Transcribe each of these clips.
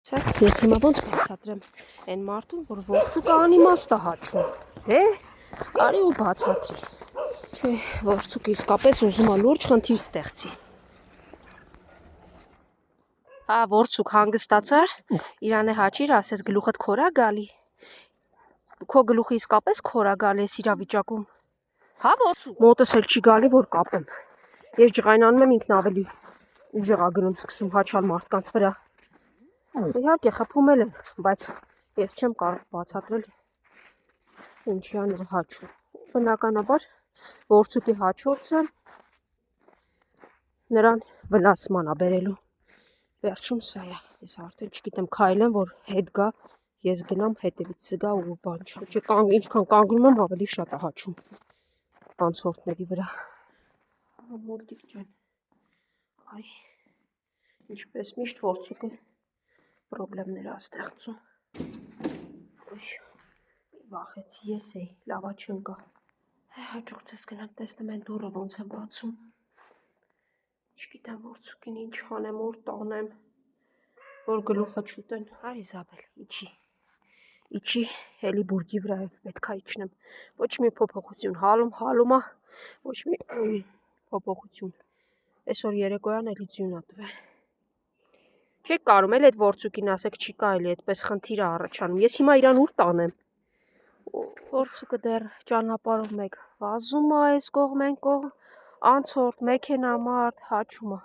Ես հիմա ոնց բացատրեմ այն մարդուն, որ ворցուկը անիմաստ է հաչում, արի ու բացատրի, չէ, ворցուկը իսկապես ուզում է լուրջ խնդիր ստեղծի։ Հա, ворցուկ հանգստացար, իրան է հաչիր, ասես գլուխդ քորա գալի։ Քո գլուխը իսկապես քորա գալի էս իրավիճակում։ Հա, ворցուկ։ Մոտս էլ չի գալի, որ կապեմ։ Ես ջղայնանում եմ, ինքն ավելի ուժեղ է գնում, սկսում հաչալ մարդկանց վրա։ Իհարկե խփում էլ են, բայց ես չեմ կարող բացատրել ինչի է հաչում։ Բնականաբար ворցուկի հաչոցը նրան վնասման է բերելու։ Վերջում սա է, ես արդեն չգիտեմ, քայլեմ, որ հետ գա, ես գնամ հետևից գա ու բան չա։ Ինչքան կանգնում եմ, ավելի շատ է հաչում անցորդների վրա։ Մոլտիկ ջան, այ ինչպես միշտ ворցուկը պրոբլեմներ է ստեղծում։ Վախեցի, ես էի, լավա չընկա։ Հաջորդս գնանք տեսնեմ այն դուռը ոնց է բացում։ Չգիտեմ ворցուկին ինչ անեմ, որ տանեմ, որ գլուխը չուտեն։ Արի Իզաբել, իջի, էլի բուրգի վրայով պետք է իջնեմ։ Ոչ մի փոփոխություն, հալում է, ոչ մի փոփոխություն։ Այսօր երեկոյան էլի ձյուն է տվել։ Չեք կարում էլ այդ ворցուկին ասեք, չի կարելի, այդպես խնդիր է առաջանում։ Ես հիմա իրան ուր տանեմ։ Ворցուկը դեռ ճանապարհով մեկ վազում է այս կողմ այն կողմ, անցորդ, մեքենա, մարդ հաչում է։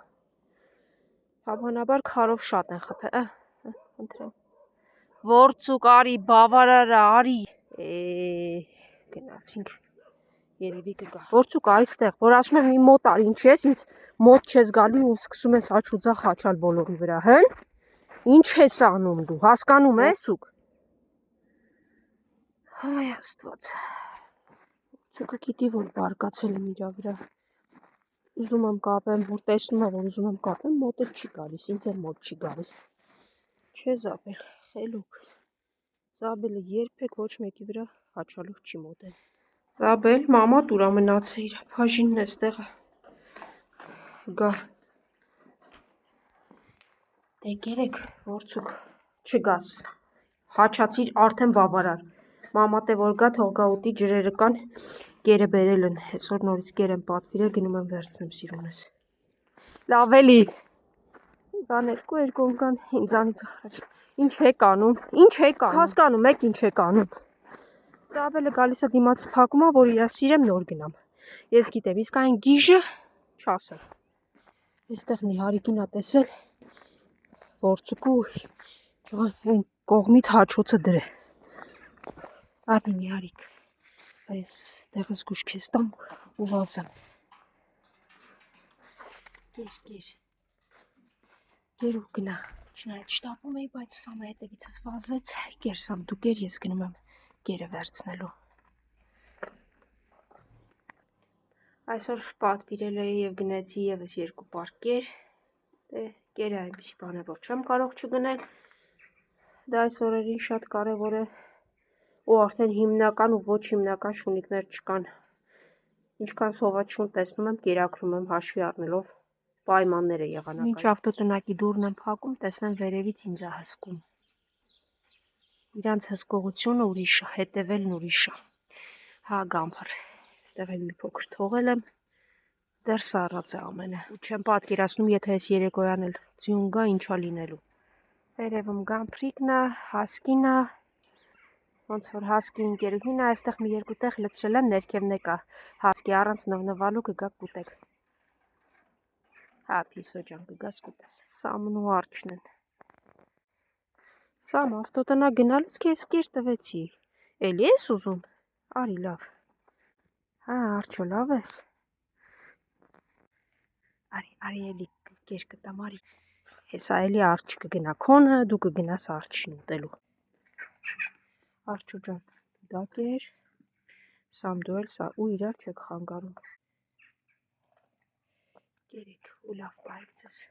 Հավանաբար քարով շատ են խփել, ընտրեմ։ Ворցուկ, արի, բավարարա, արի։ Գնացինք, երևի կգա։ Ворցուկ, արի ստեղ, որ ասում եմ իմ մոտ արի, ինչ ես, ինձ մոտ չես գալու ու սկսում ես աչ ու ձախ հաչալ բոլորի վրա, հն։ Ինչ ես անում դու, հասկանում ես ворցուկ։ Այ Աստված։ Ворցուկը գիտի, որ բարկացել եմ իրա վրա։ Ուզում եմ կապեմ, որ տեսնում եմ, որ ուզում եմ կապեմ, մոտ էլ չի գալիս, ինձ էլ մոտ չի գալիս։ Չէ Զաբել, խելոքս։ Զաբելը երբեք ոչ մեկի վրա հաչալուր չի մոտեն։ Զաբել, մամա տուրա մնացե իր բաժինն էստեղ գա։ Դե գերեք, ворցուկ, չգաս։ Հաչացիր արդեն բավարար։ Մամա տե որ գա, թող գա ուտի, ջրերը կան, կերը բերել են, այսօր նորից կեր եմ պատվիրել, գնում եմ վերցնեմ սիրունս։ Լավ էլի։ Կան երկու կան ինձանից առաջ։ Ինչ եք անում, հասկանում եք ինչ եք անում։ Զաբելը գալիս է դիմաց փակում է, որ իրա սիրեմ նոր գնամ։ Ես գիտեմ, իսկ այն գիժը չասեմ։ Այստեղ Նիհարիկին ա տեսել, ворցուկու այն կողմից հաչոցը դրե։ Արի Նիհարիկ, այս տեղս գուշ քեզ տամ ու վազեմ։ Գեր ու գնա։ Չնայած շտապում էի, բայց Սամը հետևիցս վազեց, կեր Սամ, դու կեր, ես գնում եմ կերը վերցնելու։ Այսօր պատվիրել էի և գնեցի ևս 2 պար կեր, կերը այնպիսի բան է, որ չեմ կարող չգնել, դա այս օրերին շատ կարևոր է, ու արդեն հիմնական ու ոչ հիմնական շունիկներ չկան, ինչքան սոված շուն տեսնում եմ, կերակրում եմ հաշվի առնելով պայմանները եղանակային։ Մինչ ավտոտնակի դուռն եմ փակում, տեսնեմ վերևից ինձ է հսկում։ Իրանց հսկողությունը ուրիշ է, հետևելն ուրիշ է։ Հա գամփր, այստեղ էլ մի փոքր թողել եմ, դեռ սառած է ամենը։ Ու չեմ պատկերացնում, եթե այս երեկոյան էլ ձյուն գա, ինչ է լինելու։ Վերևում գամփրիկն է, հասկին է, ոնց որ հասկի ընկերուհին է, այստեղ մի 2 տեղ լցրել եմ, ներքևն է կա, հասկի առանց նվնվալու կգաք կուտեք։ Հա, Փիսո ջան, կգաս կուտես։ Սամն ու արջն են։ Սամ, ավտոտնակ գնալուց քեզ կեր տվեցի։ Էլի ես ուզում։ Արի լավ։ Հա, արջո լավ ես։ Արի էլի կեր կտամ, արի։ Հեսա էլի արջ կգնա քոնը, դու կգնաս արջին ուտելու։ Արջո ջան, դա կեր, Սամ դու էլ սա ու իրար չեք խանգարում։ Կերեք ու լավ պահեք ձեզ։